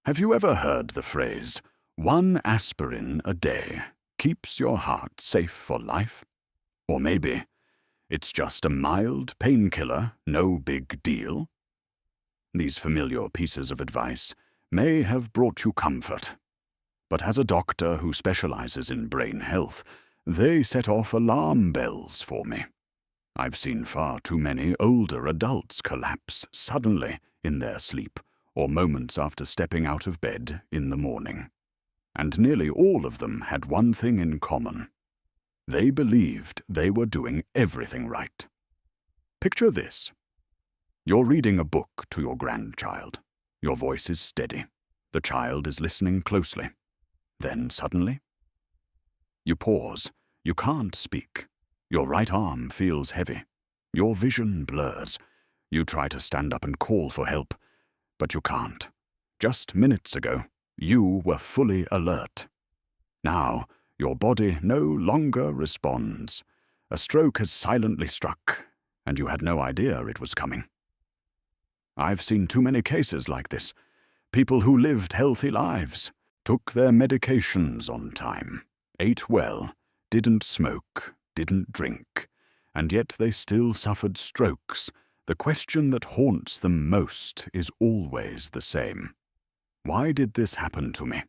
Have you ever heard the phrase, "one aspirin a day keeps your heart safe for life"? Or maybe, "it's just a mild painkiller, no big deal"? These familiar pieces of advice may have brought you comfort, but as a doctor who specializes in brain health, they set off alarm bells for me. I've seen far too many older adults collapse suddenly in their sleep or moments after stepping out of bed in the morning. And nearly all of them had one thing in common. They believed they were doing everything right. Picture this. You're reading a book to your grandchild. Your voice is steady. The child is listening closely. Then suddenly, you pause. You can't speak. Your right arm feels heavy. Your vision blurs. You try to stand up and call for help, but you can't. Just minutes ago, you were fully alert. Now, your body no longer responds. A stroke has silently struck, and you had no idea it was coming. I've seen too many cases like this. People who lived healthy lives, took their medications on time, ate well, didn't smoke, didn't drink, and yet they still suffered strokes. The question that haunts them most is always the same. Why did this happen to me?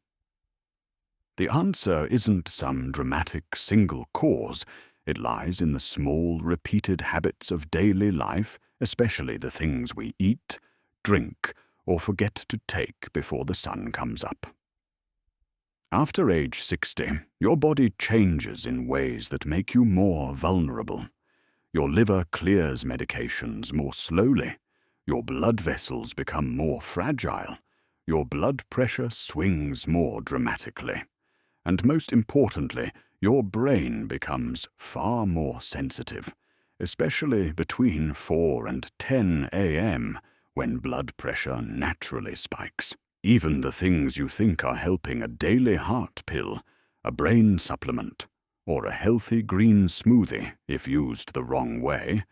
The answer isn't some dramatic single cause. It lies in the small, repeated habits of daily life, especially the things we eat, drink, or forget to take before the sun comes up. After age 60, your body changes in ways that make you more vulnerable. Your liver clears medications more slowly. Your blood vessels become more fragile. Your blood pressure swings more dramatically. And most importantly, your brain becomes far more sensitive, especially between 4 and 10 a.m., when blood pressure naturally spikes. Even the things you think are helping, a daily heart pill, a brain supplement, or a healthy green smoothie, if used the wrong way,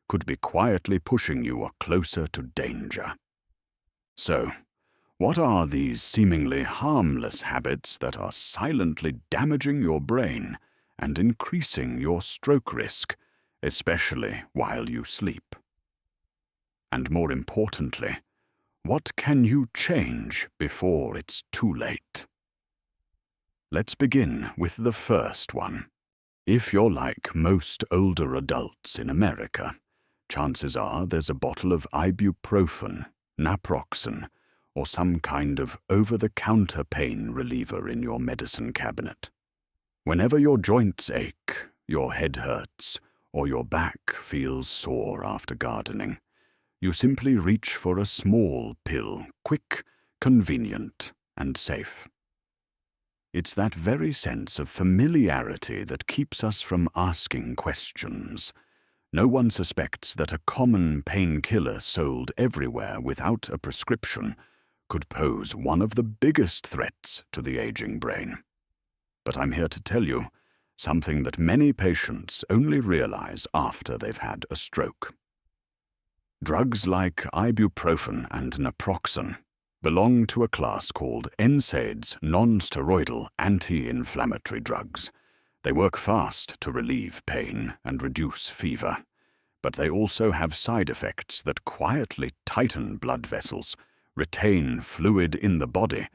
could be quietly pushing you closer to danger. So, what are these seemingly harmless habits that are silently damaging your brain and increasing your stroke risk, especially while you sleep? And more importantly, what can you change before it's too late? Let's begin with the first one. If you're like most older adults in America, chances are there's a bottle of ibuprofen, naproxen, or some kind of over-the-counter pain reliever in your medicine cabinet. Whenever your joints ache, your head hurts, or your back feels sore after gardening, you simply reach for a small pill, quick, convenient, and safe. It's that very sense of familiarity that keeps us from asking questions. No one suspects that a common painkiller sold everywhere without a prescription could pose one of the biggest threats to the aging brain. But I'm here to tell you something that many patients only realize after they've had a stroke. Drugs like ibuprofen and naproxen belong to a class called NSAIDs, non-steroidal anti-inflammatory drugs. They work fast to relieve pain and reduce fever, but they also have side effects that quietly tighten blood vessels, retain fluid in the body,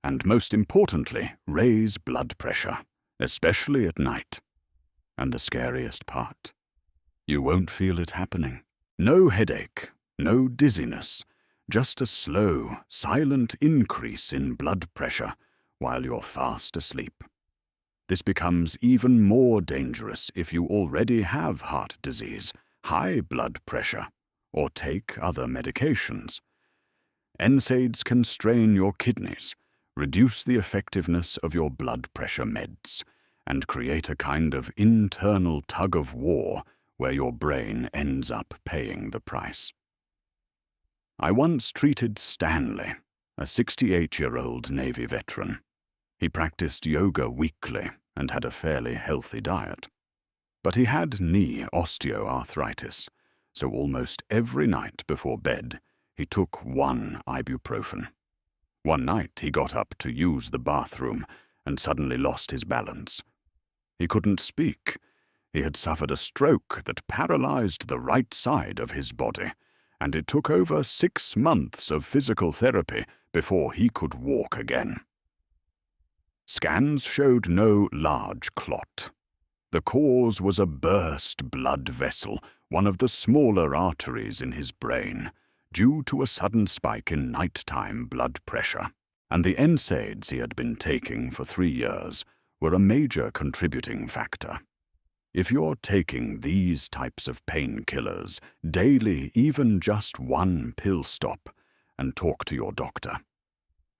and most importantly, raise blood pressure, especially at night. And the scariest part? You won't feel it happening. No headache, no dizziness, just a slow, silent increase in blood pressure while you're fast asleep. This becomes even more dangerous if you already have heart disease, high blood pressure, or take other medications. NSAIDs can strain your kidneys, reduce the effectiveness of your blood pressure meds, and create a kind of internal tug-of-war where your brain ends up paying the price. I once treated Stanley, a 68-year-old Navy veteran. He practiced yoga weekly and had a fairly healthy diet. But he had knee osteoarthritis, so almost every night before bed he took one ibuprofen. One night he got up to use the bathroom and suddenly lost his balance. He couldn't speak. He had suffered a stroke that paralyzed the right side of his body, and it took over 6 months of physical therapy before he could walk again. Scans showed no large clot. The cause was a burst blood vessel, one of the smaller arteries in his brain, due to a sudden spike in nighttime blood pressure, and the NSAIDs he had been taking for 3 years were a major contributing factor. If you're taking these types of painkillers daily, even just 1 pill stop, and talk to your doctor.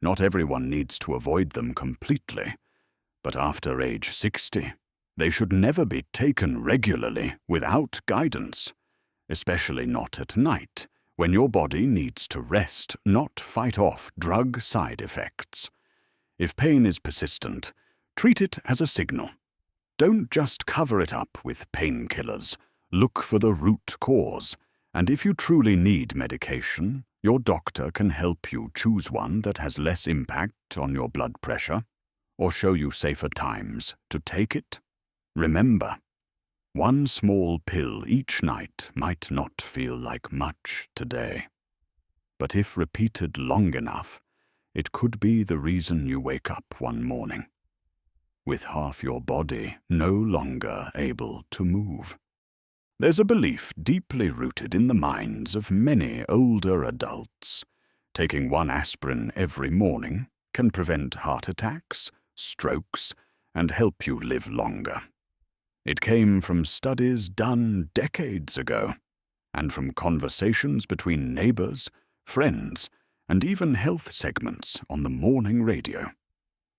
Not everyone needs to avoid them completely, but after age 60, they should never be taken regularly without guidance, especially not at night, when your body needs to rest, not fight off drug side effects. If pain is persistent, treat it as a signal. Don't just cover it up with painkillers. Look for the root cause, and if you truly need medication, your doctor can help you choose one that has less impact on your blood pressure, or show you safer times to take it. Remember, 1 small pill each night might not feel like much today, but if repeated long enough, it could be the reason you wake up one morning with half your body no longer able to move. There's a belief deeply rooted in the minds of many older adults. Taking 1 aspirin every morning can prevent heart attacks, strokes, and help you live longer. It came from studies done decades ago, and from conversations between neighbors, friends, and even health segments on the morning radio.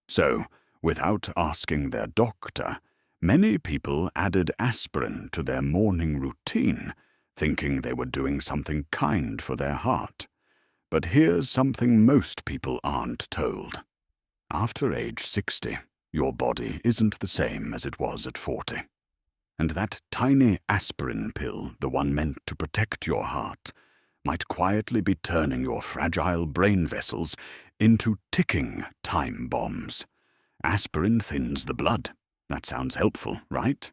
So, without asking their doctor, many people added aspirin to their morning routine, thinking they were doing something kind for their heart. But here's something most people aren't told. After age 60, your body isn't the same as it was at 40. And that tiny aspirin pill, the one meant to protect your heart, might quietly be turning your fragile brain vessels into ticking time bombs. Aspirin thins the blood. That sounds helpful, right?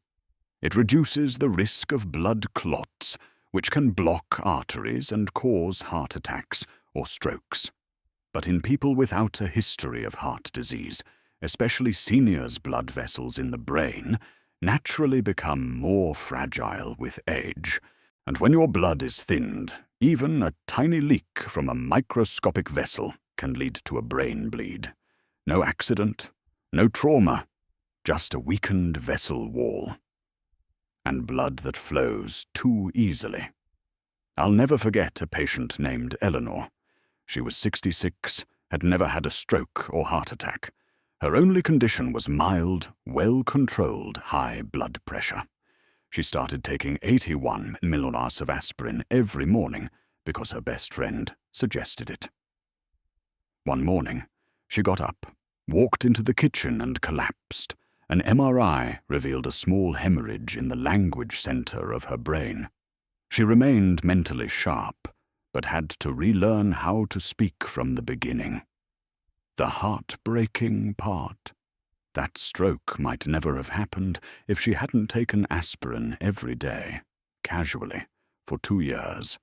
It reduces the risk of blood clots, which can block arteries and cause heart attacks or strokes. But in people without a history of heart disease, especially seniors' blood vessels in the brain, naturally become more fragile with age. And when your blood is thinned, even a tiny leak from a microscopic vessel can lead to a brain bleed. No accident, no trauma, just a weakened vessel wall. And blood that flows too easily. I'll never forget a patient named Eleanor. She was 66, had never had a stroke or heart attack. Her only condition was mild, well-controlled high blood pressure. She started taking 81 milliliters of aspirin every morning because her best friend suggested it. One morning, she got up, walked into the kitchen and collapsed. An MRI revealed a small hemorrhage in the language center of her brain. She remained mentally sharp, but had to relearn how to speak from the beginning. The heartbreaking part. That stroke might never have happened if she hadn't taken aspirin every day, casually, for 2 years.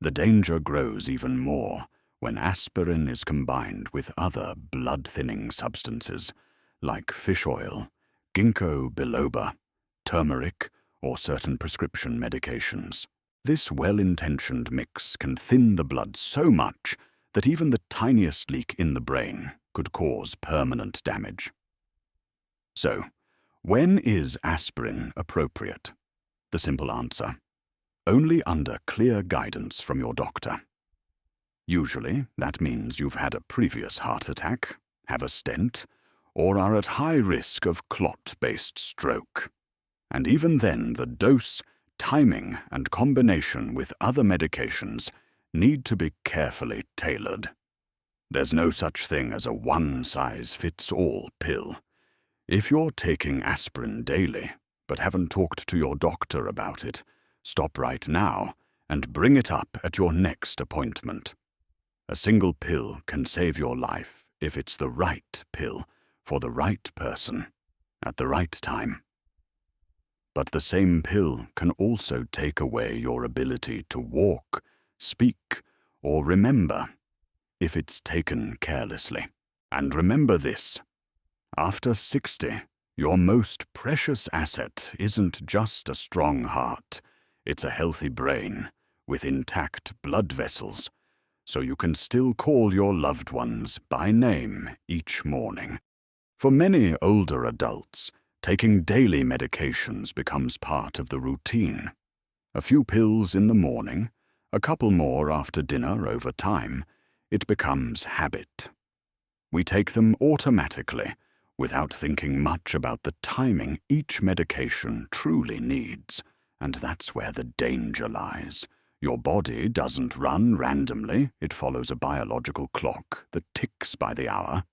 The danger grows even more when aspirin is combined with other blood-thinning substances like fish oil, ginkgo biloba, turmeric, or certain prescription medications. This well-intentioned mix can thin the blood so much that even the tiniest leak in the brain could cause permanent damage. So, when is aspirin appropriate? The simple answer: only under clear guidance from your doctor. Usually, that means you've had a previous heart attack, have a stent, or are at high risk of clot-based stroke. And even then, the dose, timing, and combination with other medications need to be carefully tailored. There's no such thing as a one-size-fits-all pill. If you're taking aspirin daily, but haven't talked to your doctor about it, stop right now and bring it up at your next appointment. A single pill can save your life if it's the right pill for the right person at the right time. But the same pill can also take away your ability to walk, speak, or remember if it's taken carelessly. And remember this: after 60, your most precious asset isn't just a strong heart, it's a healthy brain with intact blood vessels, so you can still call your loved ones by name each morning. For many older adults, taking daily medications becomes part of the routine. A few pills in the morning, a couple more after dinner. Over time, it becomes habit. We take them automatically, without thinking much about the timing each medication truly needs, and that's where the danger lies. Your body doesn't run randomly, it follows a biological clock that ticks by the hour.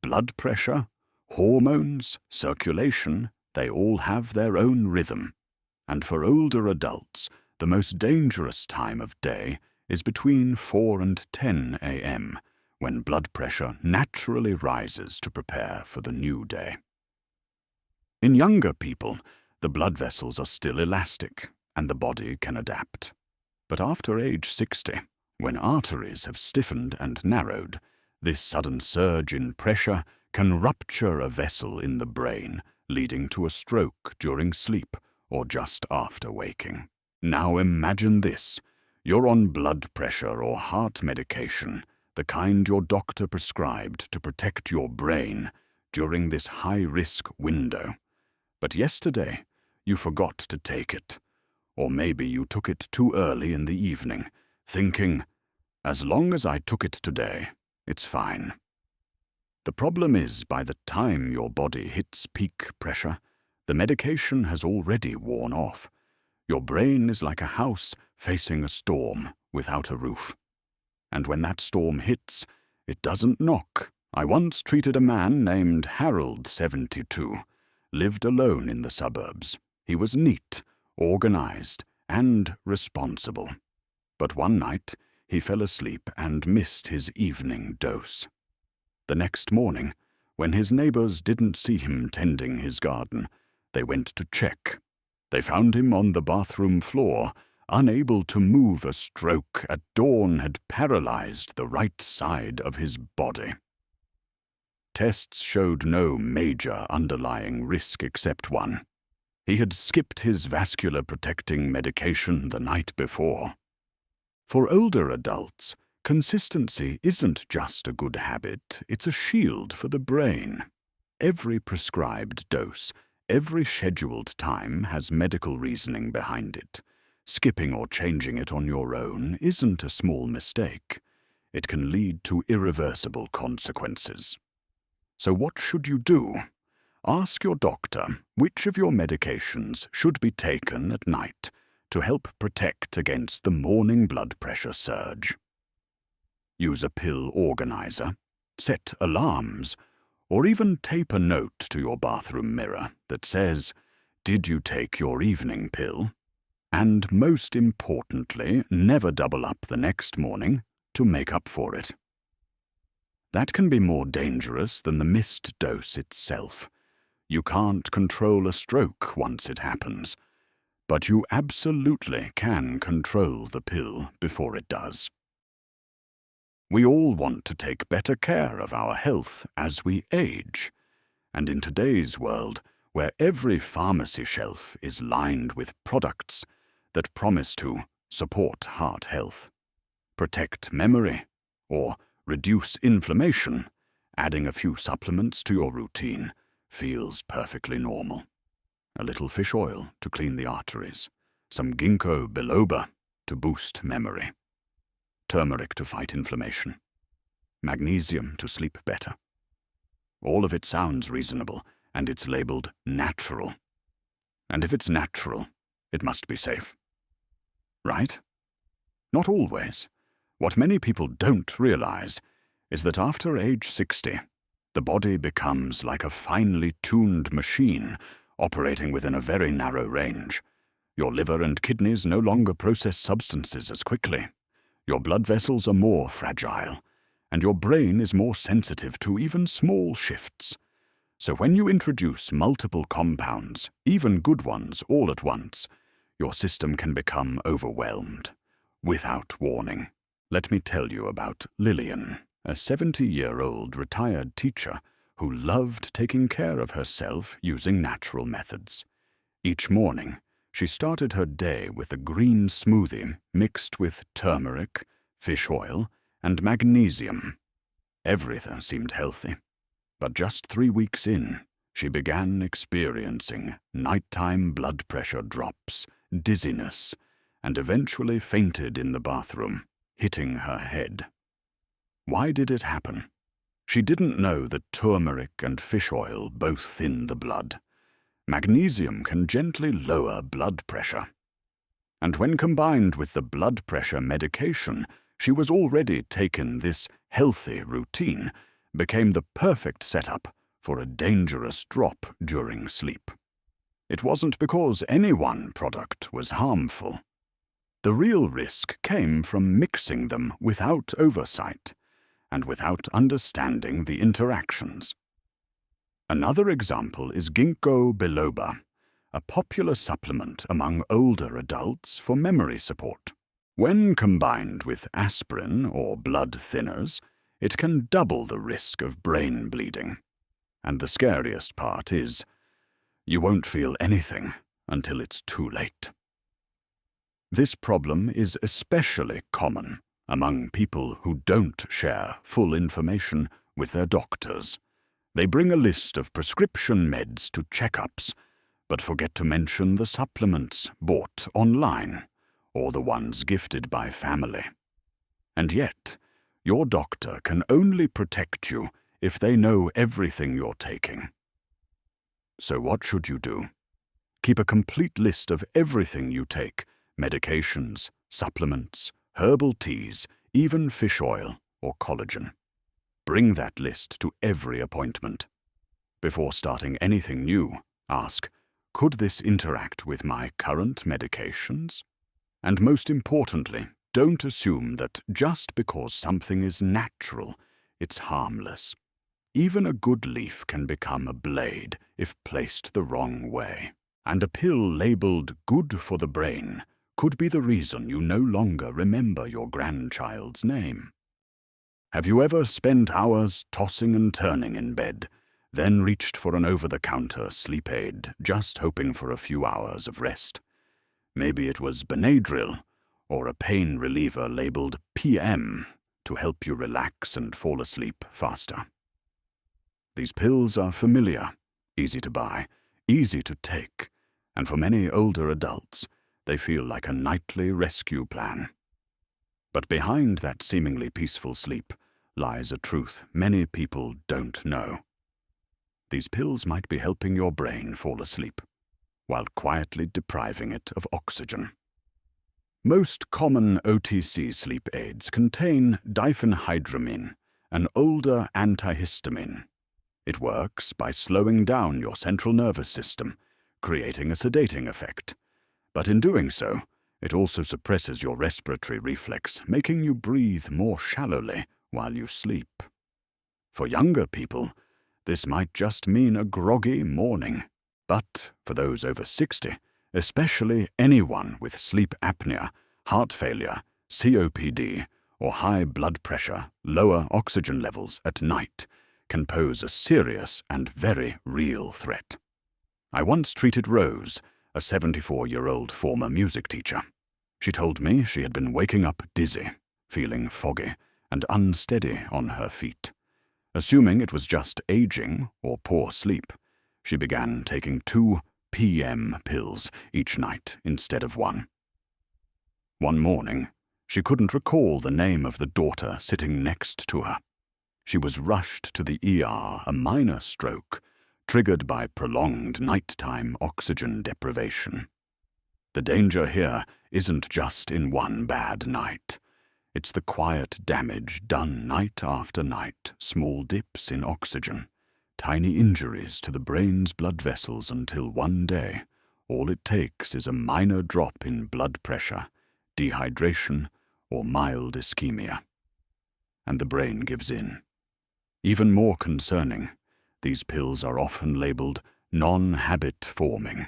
Blood pressure, hormones, circulation, they all have their own rhythm. And for older adults, the most dangerous time of day is between 4 and 10 a.m., when blood pressure naturally rises to prepare for the new day. In younger people, the blood vessels are still elastic, and the body can adapt. But after age 60, when arteries have stiffened and narrowed, this sudden surge in pressure can rupture a vessel in the brain, leading to a stroke during sleep or just after waking. Now imagine this: you're on blood pressure or heart medication, the kind your doctor prescribed to protect your brain during this high-risk window. But yesterday, you forgot to take it. Or maybe you took it too early in the evening, thinking, as long as I took it today, it's fine. The problem is, by the time your body hits peak pressure, the medication has already worn off. Your brain is like a house facing a storm without a roof. And when that storm hits, it doesn't knock. I once treated a man named Harold, 72, lived alone in the suburbs. He was neat, organized, and responsible. But one night, he fell asleep and missed his evening dose. The next morning, when his neighbors didn't see him tending his garden, they went to check. They found him on the bathroom floor, unable to move. A stroke at dawn had paralyzed the right side of his body. Tests showed no major underlying risk except one. He had skipped his vascular protecting medication the night before. For older adults, consistency isn't just a good habit, it's a shield for the brain. Every prescribed dose, every scheduled time has medical reasoning behind it. Skipping or changing it on your own isn't a small mistake. It can lead to irreversible consequences. So what should you do? Ask your doctor which of your medications should be taken at night to help protect against the morning blood pressure surge. Use a pill organizer, set alarms, or even tape a note to your bathroom mirror that says, "Did you take your evening pill?" And most importantly, never double up the next morning to make up for it. That can be more dangerous than the missed dose itself. You can't control a stroke once it happens, but you absolutely can control the pill before it does. We all want to take better care of our health as we age, and in today's world, where every pharmacy shelf is lined with products that promise to support heart health, protect memory, or reduce inflammation, adding a few supplements to your routine feels perfectly normal. A little fish oil to clean the arteries, some ginkgo biloba to boost memory, turmeric to fight inflammation, magnesium to sleep better. All of it sounds reasonable, and it's labeled natural. And if it's natural, it must be safe. Right? Not always. What many people don't realize is that after age 60, the body becomes like a finely tuned machine operating within a very narrow range. Your liver and kidneys no longer process substances as quickly. Your blood vessels are more fragile, and your brain is more sensitive to even small shifts. So when you introduce multiple compounds, even good ones, all at once, your system can become overwhelmed, without warning. Let me tell you about Lillian, a 70-year-old retired teacher who loved taking care of herself using natural methods. Each morning, she started her day with a green smoothie mixed with turmeric, fish oil, and magnesium. Everything seemed healthy. But just 3 weeks in, she began experiencing nighttime blood pressure drops, dizziness, and eventually fainted in the bathroom, hitting her head. Why did it happen? She didn't know that turmeric and fish oil both thin the blood. Magnesium can gently lower blood pressure. And when combined with the blood pressure medication she was already taken, this healthy routine became the perfect setup for a dangerous drop during sleep. It wasn't because any one product was harmful. The real risk came from mixing them without oversight and without understanding the interactions. Another example is ginkgo biloba, a popular supplement among older adults for memory support. When combined with aspirin or blood thinners, it can double the risk of brain bleeding. And the scariest part is, you won't feel anything until it's too late. This problem is especially common among people who don't share full information with their doctors. They bring a list of prescription meds to checkups, but forget to mention the supplements bought online or the ones gifted by family. And yet, your doctor can only protect you if they know everything you're taking. So what should you do? Keep a complete list of everything you take: medications, supplements, herbal teas, even fish oil or collagen. Bring that list to every appointment. Before starting anything new, ask, could this interact with my current medications? And most importantly, don't assume that just because something is natural, it's harmless. Even a good leaf can become a blade if placed the wrong way. And a pill labeled good for the brain could be the reason you no longer remember your grandchild's name. Have you ever spent hours tossing and turning in bed, then reached for an over-the-counter sleep aid, just hoping for a few hours of rest? Maybe it was Benadryl, or a pain reliever labeled PM to help you relax and fall asleep faster. These pills are familiar, easy to buy, easy to take, and for many older adults, they feel like a nightly rescue plan. But behind that seemingly peaceful sleep lies a truth many people don't know. These pills might be helping your brain fall asleep, while quietly depriving it of oxygen. Most common OTC sleep aids contain diphenhydramine, an older antihistamine. It works by slowing down your central nervous system, creating a sedating effect. But in doing so, it also suppresses your respiratory reflex, making you breathe more shallowly while you sleep. For younger people, this might just mean a groggy morning. But for those over 60, especially anyone with sleep apnea, heart failure, COPD, or high blood pressure, lower oxygen levels at night, can pose a serious and very real threat. I once treated Rose, a 74-year-old former music teacher. She told me she had been waking up dizzy, feeling foggy, and unsteady on her feet. Assuming it was just aging or poor sleep, she began taking 2 PM pills each night instead of 1. One morning, she couldn't recall the name of the daughter sitting next to her. She was rushed to the ER, a minor stroke, triggered by prolonged nighttime oxygen deprivation. The danger here isn't just in one bad night. It's the quiet damage done night after night, small dips in oxygen, tiny injuries to the brain's blood vessels until one day, all it takes is a minor drop in blood pressure, dehydration, or mild ischemia. And the brain gives in. Even more concerning, these pills are often labeled non-habit forming,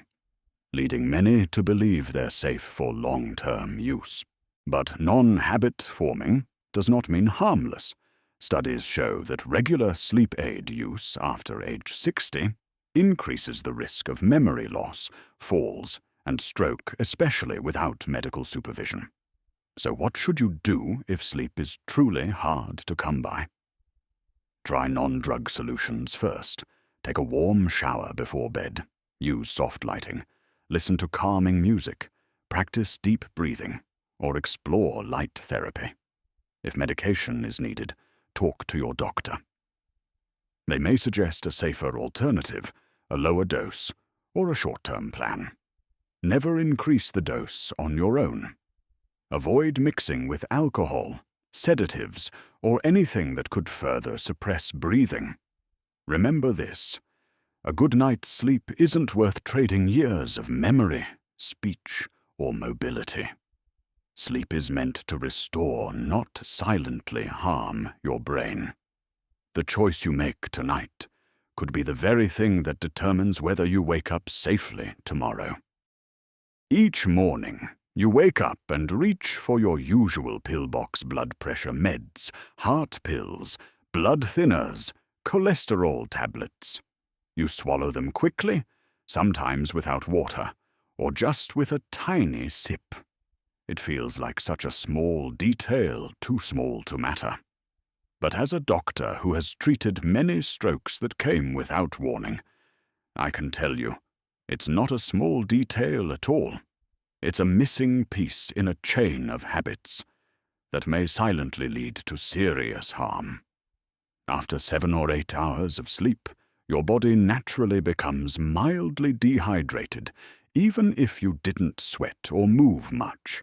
leading many to believe they're safe for long-term use. But non-habit forming does not mean harmless. Studies show that regular sleep aid use after age 60 increases the risk of memory loss, falls, and stroke, especially without medical supervision. So what should you do if sleep is truly hard to come by? Try non-drug solutions first. Take a warm shower before bed. Use soft lighting. Listen to calming music. Practice deep breathing, or explore light therapy. If medication is needed, talk to your doctor. They may suggest a safer alternative, a lower dose, or a short-term plan. Never increase the dose on your own. Avoid mixing with alcohol, sedatives, or anything that could further suppress breathing. Remember this: a good night's sleep isn't worth trading years of memory, speech, or mobility. Sleep is meant to restore, not silently harm your brain. The choice you make tonight could be the very thing that determines whether you wake up safely tomorrow. Each morning, you wake up and reach for your usual pillbox blood pressure meds, heart pills, blood thinners, cholesterol tablets. You swallow them quickly, sometimes without water, or just with a tiny sip. It feels like such a small detail, too small to matter. But as a doctor who has treated many strokes that came without warning, I can tell you, it's not a small detail at all. It's a missing piece in a chain of habits that may silently lead to serious harm. After 7 or 8 hours of sleep, your body naturally becomes mildly dehydrated, even if you didn't sweat or move much.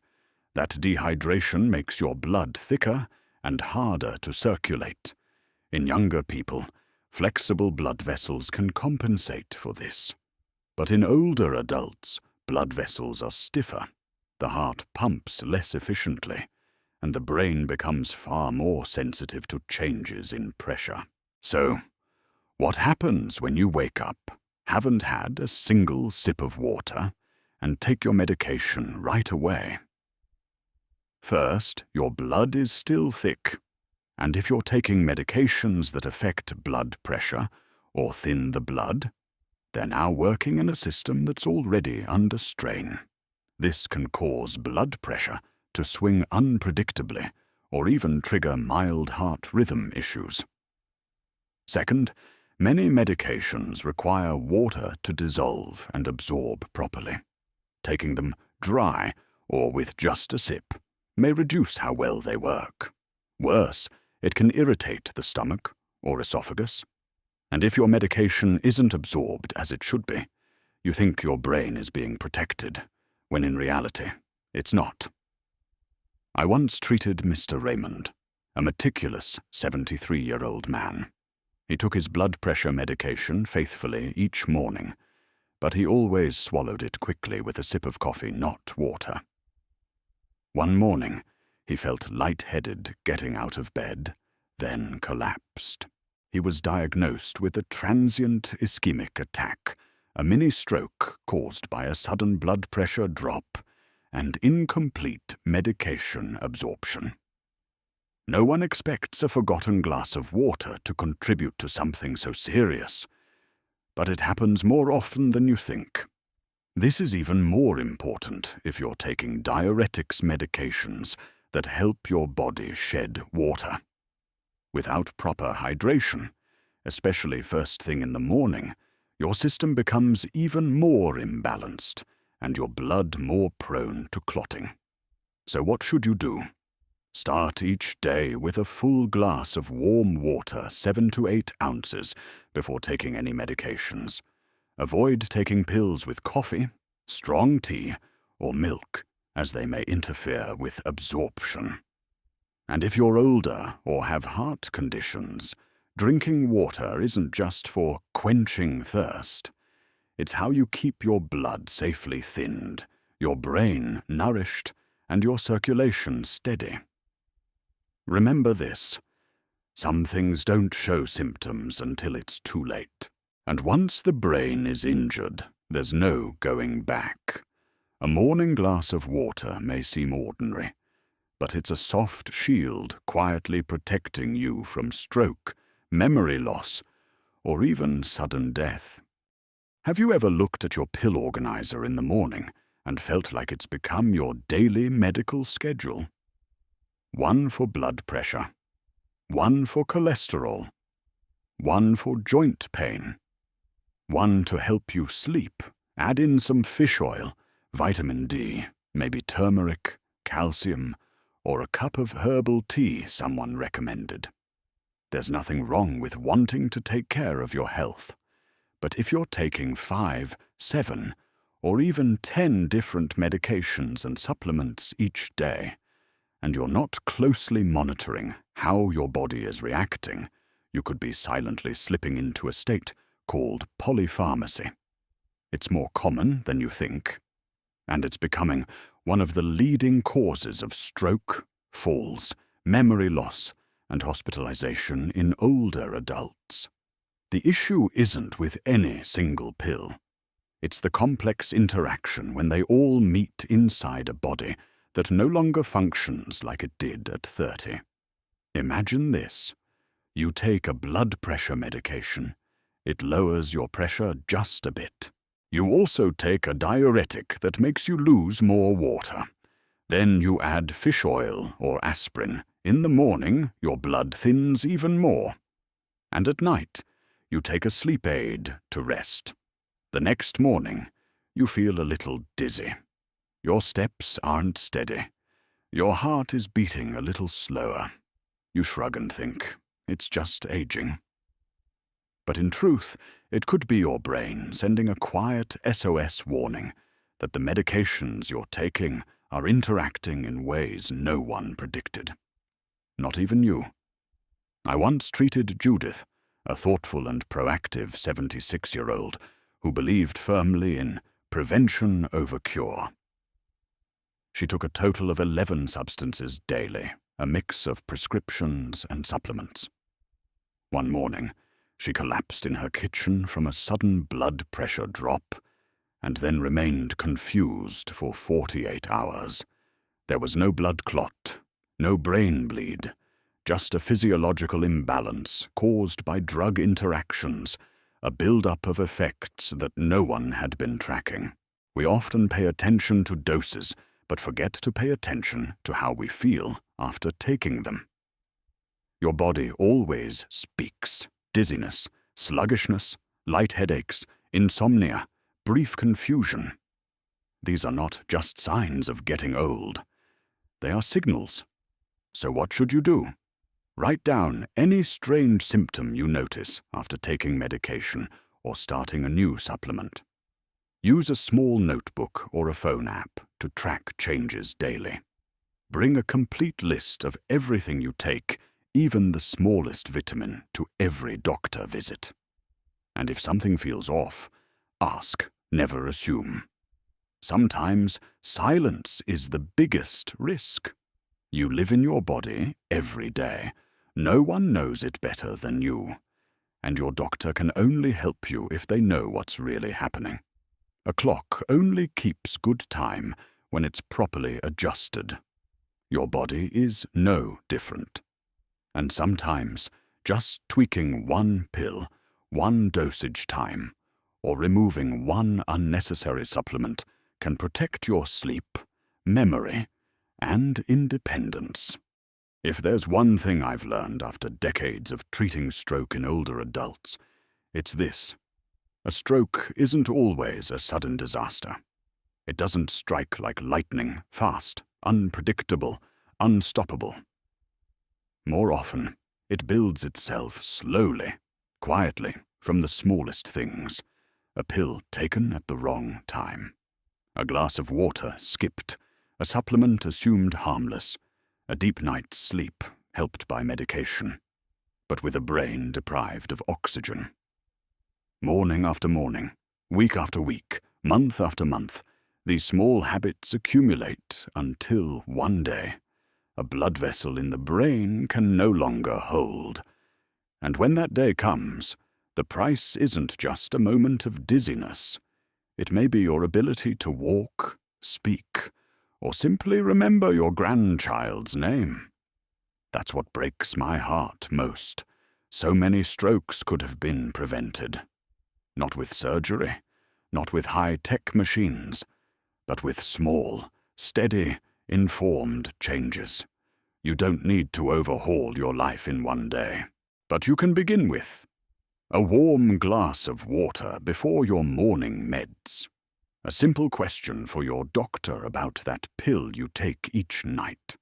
That dehydration makes your blood thicker and harder to circulate. In younger people, flexible blood vessels can compensate for this. But in older adults, blood vessels are stiffer, the heart pumps less efficiently, and the brain becomes far more sensitive to changes in pressure. So, what happens when you wake up, haven't had a single sip of water, and take your medication right away? First, your blood is still thick, and if you're taking medications that affect blood pressure or thin the blood, they're now working in a system that's already under strain. This can cause blood pressure to swing unpredictably or even trigger mild heart rhythm issues. Second, many medications require water to dissolve and absorb properly. Taking them dry or with just a sip may reduce how well they work. Worse, it can irritate the stomach or esophagus. And if your medication isn't absorbed as it should be, you think your brain is being protected, when in reality, it's not. I once treated Mr. Raymond, a meticulous 73-year-old man. He took his blood pressure medication faithfully each morning, but he always swallowed it quickly with a sip of coffee, not water. One morning, he felt lightheaded getting out of bed, then collapsed. He was diagnosed with a transient ischemic attack, a mini-stroke caused by a sudden blood pressure drop and incomplete medication absorption. No one expects a forgotten glass of water to contribute to something so serious, but it happens more often than you think. This is even more important if you're taking diuretics medications that help your body shed water. Without proper hydration, especially first thing in the morning, your system becomes even more imbalanced and your blood more prone to clotting. So what should you do? Start each day with a full glass of warm water, 7 to 8 ounces, before taking any medications. Avoid taking pills with coffee, strong tea, or milk, as they may interfere with absorption. And if you're older or have heart conditions, drinking water isn't just for quenching thirst. It's how you keep your blood safely thinned, your brain nourished, and your circulation steady. Remember this. Some things don't show symptoms until it's too late. And once the brain is injured, there's no going back. A morning glass of water may seem ordinary, but it's a soft shield quietly protecting you from stroke, memory loss, or even sudden death. Have you ever looked at your pill organizer in the morning and felt like it's become your daily medical schedule? One for blood pressure, one for cholesterol, one for joint pain, one to help you sleep. Add in some fish oil, vitamin D, maybe turmeric, calcium, or a cup of herbal tea someone recommended. There's nothing wrong with wanting to take care of your health. But if you're taking 5, 7, or even 10 different medications and supplements each day, and you're not closely monitoring how your body is reacting, you could be silently slipping into a state called polypharmacy. It's more common than you think, and it's becoming one of the leading causes of stroke, falls, memory loss, and hospitalization in older adults. The issue isn't with any single pill. It's the complex interaction when they all meet inside a body that no longer functions like it did at 30. Imagine this. You take a blood pressure medication. It lowers your pressure just a bit. You also take a diuretic that makes you lose more water. Then you add fish oil or aspirin. In the morning, your blood thins even more. And at night, you take a sleep aid to rest. The next morning, you feel a little dizzy. Your steps aren't steady. Your heart is beating a little slower. You shrug and think, it's just aging. But in truth, it could be your brain sending a quiet SOS warning that the medications you're taking are interacting in ways no one predicted. Not even you. I once treated Judith, a thoughtful and proactive 76-year-old who believed firmly in prevention over cure. She took a total of 11 substances daily, a mix of prescriptions and supplements. One morning, she collapsed in her kitchen from a sudden blood pressure drop and then remained confused for 48 hours. There was no blood clot, no brain bleed, just a physiological imbalance caused by drug interactions, a build-up of effects that no one had been tracking. We often pay attention to doses, but forget to pay attention to how we feel after taking them. Your body always speaks. Dizziness, sluggishness, light headaches, insomnia, brief confusion. These are not just signs of getting old. They are signals. So what should you do? Write down any strange symptom you notice after taking medication or starting a new supplement. Use a small notebook or a phone app to track changes daily. Bring a complete list of everything you take, even the smallest vitamin, to every doctor visit. And if something feels off, ask, never assume. Sometimes silence is the biggest risk. You live in your body every day. No one knows it better than you. And your doctor can only help you if they know what's really happening. A clock only keeps good time when it's properly adjusted. Your body is no different. And sometimes, just tweaking one pill, one dosage time, or removing one unnecessary supplement can protect your sleep, memory, and independence. If there's one thing I've learned after decades of treating stroke in older adults, it's this. A stroke isn't always a sudden disaster. It doesn't strike like lightning, fast, unpredictable, unstoppable. More often, it builds itself slowly, quietly, from the smallest things. A pill taken at the wrong time. A glass of water skipped. A supplement assumed harmless. A deep night's sleep helped by medication, but with a brain deprived of oxygen. Morning after morning, week after week, month after month, these small habits accumulate until one day, a blood vessel in the brain can no longer hold. And when that day comes, the price isn't just a moment of dizziness. It may be your ability to walk, speak, or simply remember your grandchild's name. That's what breaks my heart most. So many strokes could have been prevented. Not with surgery, not with high-tech machines, but with small, steady, informed changes. You don't need to overhaul your life in one day, but you can begin with a warm glass of water before your morning meds. A simple question for your doctor about that pill you take each night.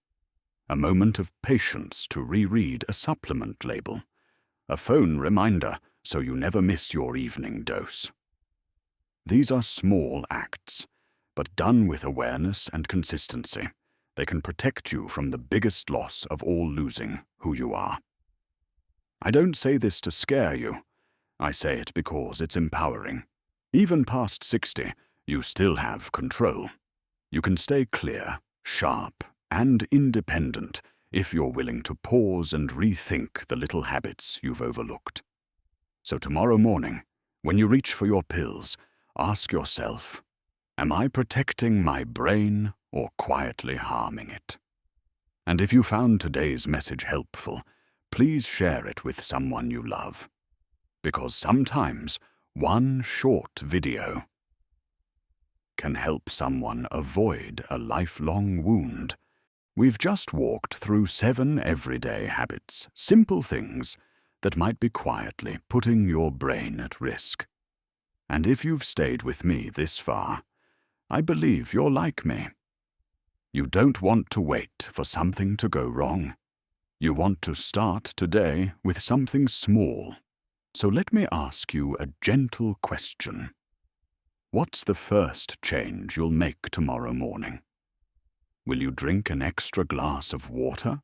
A moment of patience to reread a supplement label. A phone reminder so you never miss your evening dose. These are small acts, but done with awareness and consistency, they can protect you from the biggest loss of all, losing who you are. I don't say this to scare you. I say it because it's empowering. Even past 60, you still have control. You can stay clear, sharp, and independent if you're willing to pause and rethink the little habits you've overlooked. So tomorrow morning, when you reach for your pills, ask yourself, am I protecting my brain or quietly harming it? And if you found today's message helpful, please share it with someone you love. Because sometimes one short video can help someone avoid a lifelong wound. We've just walked through 7 everyday habits, simple things that might be quietly putting your brain at risk. And if you've stayed with me this far, I believe you're like me. You don't want to wait for something to go wrong. You want to start today with something small. So let me ask you a gentle question. What's the first change you'll make tomorrow morning? Will you drink an extra glass of water?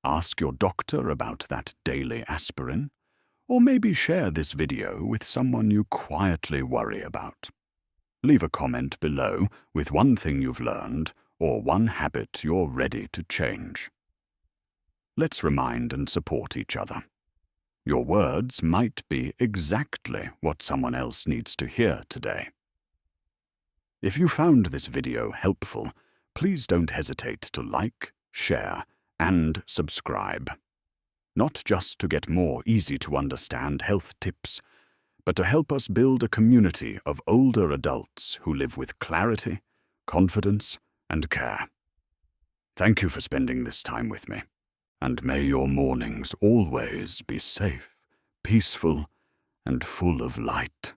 Ask your doctor about that daily aspirin? Or maybe share this video with someone you quietly worry about. Leave a comment below with one thing you've learned or one habit you're ready to change. Let's remind and support each other. Your words might be exactly what someone else needs to hear today. If you found this video helpful, please don't hesitate to like, share, and subscribe. Not just to get more easy-to-understand health tips, but to help us build a community of older adults who live with clarity, confidence, and care. Thank you for spending this time with me, and may your mornings always be safe, peaceful, and full of light.